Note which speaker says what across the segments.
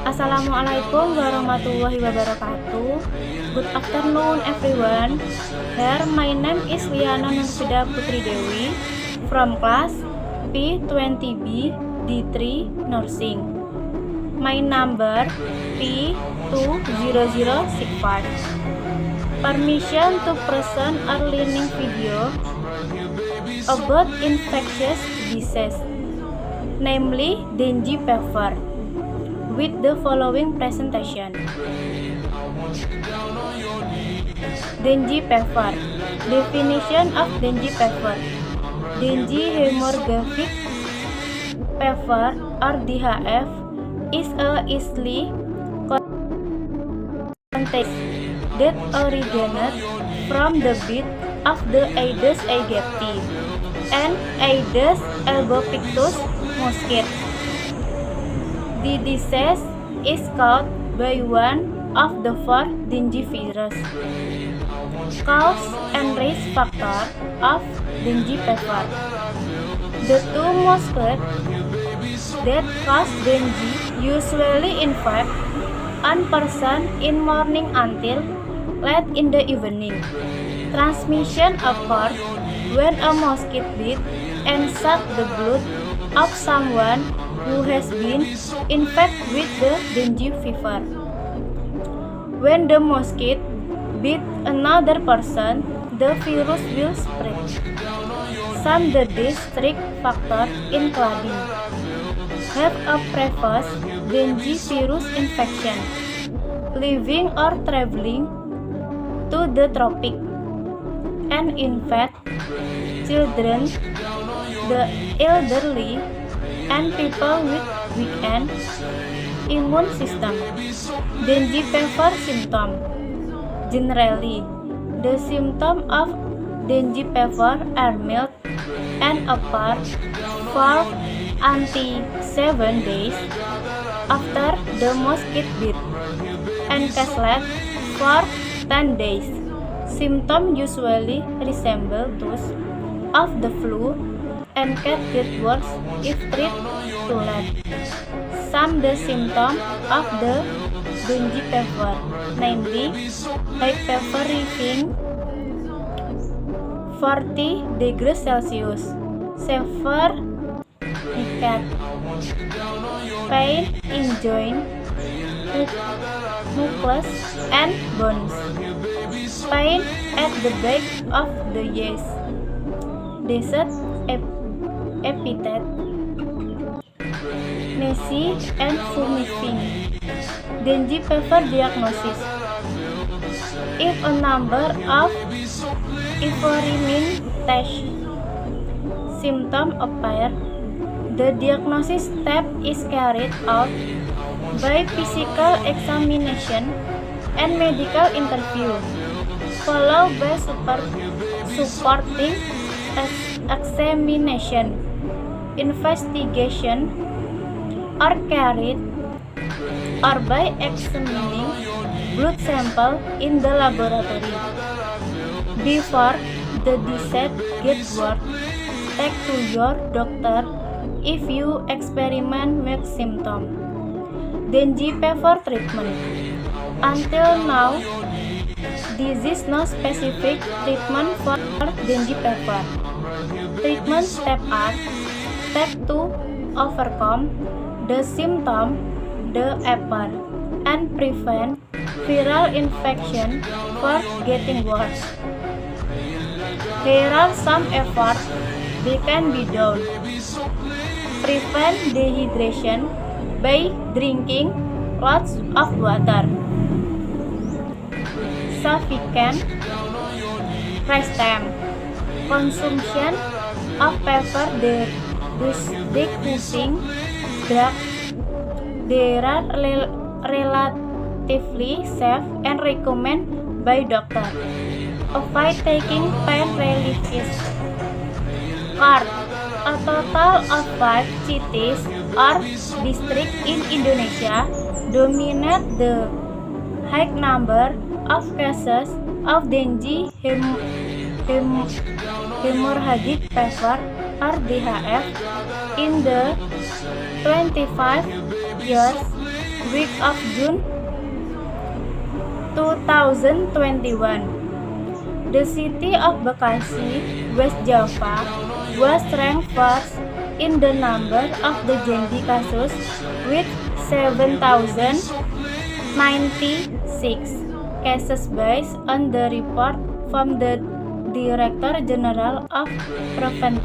Speaker 1: Assalamualaikum warahmatullahi wabarakatuh. Good afternoon everyone. Here my name is Liana Nursida Putri Dewi from class P20B D3 Nursing. My number P20065. Permission to present a learning video about infectious disease, namely dengue fever, with the following presentation. Dengue fever. Definition of dengue fever. Dengue hemorrhagic fever or DHF is a easily contagious that originates from the bite of the Aedes aegypti and Aedes albopictus mosquito. The disease is caused by one of the four dengue virus. Cause and risk factor of dengue fever. The two mosquitoes that cause dengue usually infect one person in morning until late in the evening. Transmission occurs when a mosquito bites and sucks the blood of someone who has been infected with the dengue fever. When the mosquito bites another person, the virus will spread. Some disease risk factors including have a previous dengue virus infection, living or traveling to the tropics, and infect children, the elderly, and people with weakened immune system. Dengue fever symptom. Generally, the symptoms of dengue fever are mild and appear 4 until 7 days after the mosquito bite and can last for 10 days. Symptoms usually resemble those of the flu and can get worse if treated too late. Some the symptoms of the dengue fever, namely high fever reaching 40 degrees Celsius, severe neck, pain in joint, muscles and bones, pain at the back of the ears, desert epithet, nausea and vomiting. Dengue fever diagnosis. If a number of ivermectin test symptoms appear, the diagnosis step is carried out by physical examination and medical interview, followed by supporting examination. Investigation are carried or by examining blood sample in the laboratory. Before the disease gets worse, talk to your doctor if you experiment with symptoms. Dengue fever treatment. Until now, there is no specific treatment for dengue fever. Treatment steps are: step 2, overcome the symptom, the appear, and prevent viral infection from getting worse. Here are some efforts that can be done. Prevent dehydration by drinking lots of water. Sufficient rest time. Consumption of fever decreasing drugs. They are relatively safe and recommended by doctor. Avoid taking pain relievers. CARD. A total of 5 cities or districts in Indonesia dominate the high number of cases of dengue hemorrhagic fever or DHF in the 25 years week of June 2021. The city of Bekasi, West Java, was ranked first in the number of the Jendi cases with 7,096 cases based on the report from the Director General of Prevention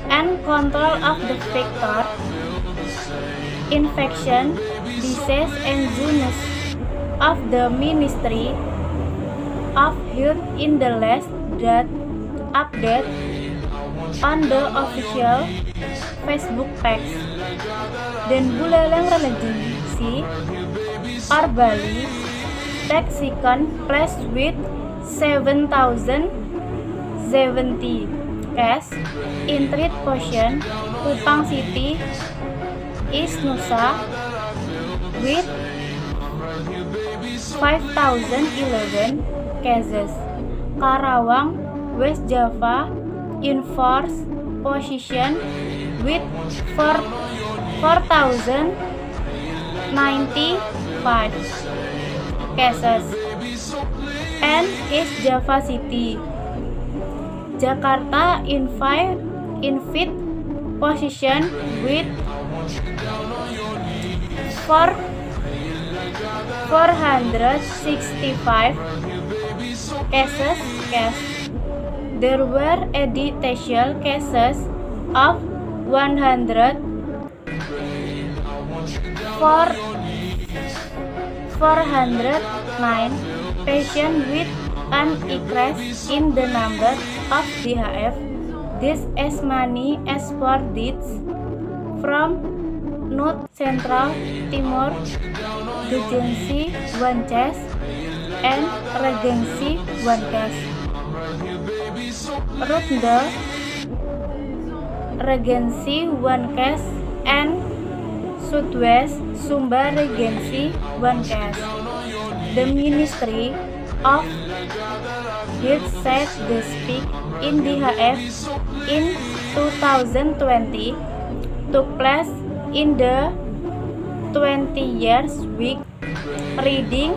Speaker 1: and Control of the Vector, Infection, Disease and Zoonoses of the Ministry of Health in the last update on the official Facebook page. Dan Buleleng Regency or Bali takes second place with 7,070 cases. In third position, Kupang City is Nusa with 5,011 cases. Karawang, West Java in fourth position with 4,095 cases. And East Java City, Jakarta in fifth position with 465 cases. There were additional cases of 409 patients with an increase in the number of DHF. This as many as 4 deaths from North Central Timor, Regency 1 case, and Regency 1 case. Rutde, Regency 1 case, and Southwest Sumba Regency 1 case. The Ministry of Health said the peak in DHF in 2020 took place in the 20 years week, reading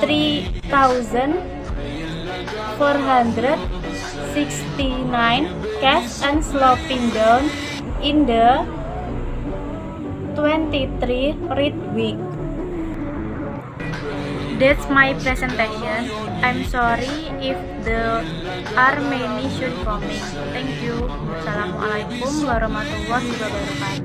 Speaker 1: 3,469 cases and sloping down in the 23 read week. That's my presentation. I'm sorry if there are many shortcomings. Thank you. Wassalamualaikum warahmatullahi wabarakatuh.